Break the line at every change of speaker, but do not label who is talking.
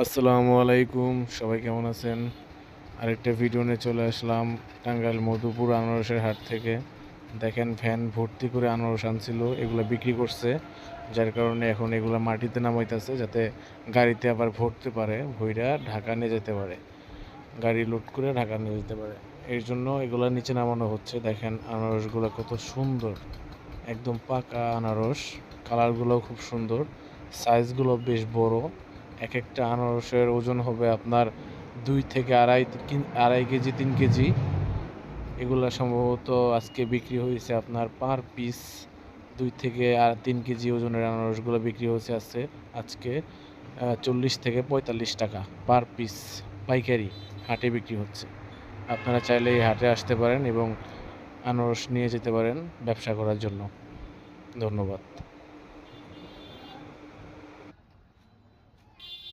আসসালামু আলাইকুম, সবাই কেমন আছেন? আরেকটা ভিডিও নিয়ে চলে আসলাম টাঙ্গাইল মধুপুর আনারসের হাট থেকে। দেখেন ভ্যান ভর্তি করে আনারস আনছিল, এগুলো বিক্রি করছে, যার কারণে এখন এগুলো মাটিতে নামাইতেছে যাতে গাড়িতে আবার ভরতে পারে, ভইরা ঢাকা নিয়ে যেতে পারে, গাড়ি লোড করে ঢাকা নিয়ে যেতে পারে। এর জন্য এগুলো নিচে নামানো হচ্ছে। দেখেন আনারসগুলো কত সুন্দর, একদম পাকা আনারস, কালারগুলোও খুব সুন্দর, সাইজগুলো বেশ বড়। এক একটা আনারসের ওজন হবে আপনার 2 থেকে আড়াই কেজি 3 কেজি। এগুলা সম্ভবত আজকে বিক্রি হয়েছে আপনার পার পিস 2 থেকে 3 কেজি ওজনের আনারসগুলো বিক্রি হয়েছে আজকে 40 থেকে 45 টাকা পার পিস, পাইকারি হাটে বিক্রি হচ্ছে। আপনারা চাইলে এই হাটে আসতে পারেন এবং আনারস নিয়ে যেতে পারেন ব্যবসা করার জন্য। ধন্যবাদ।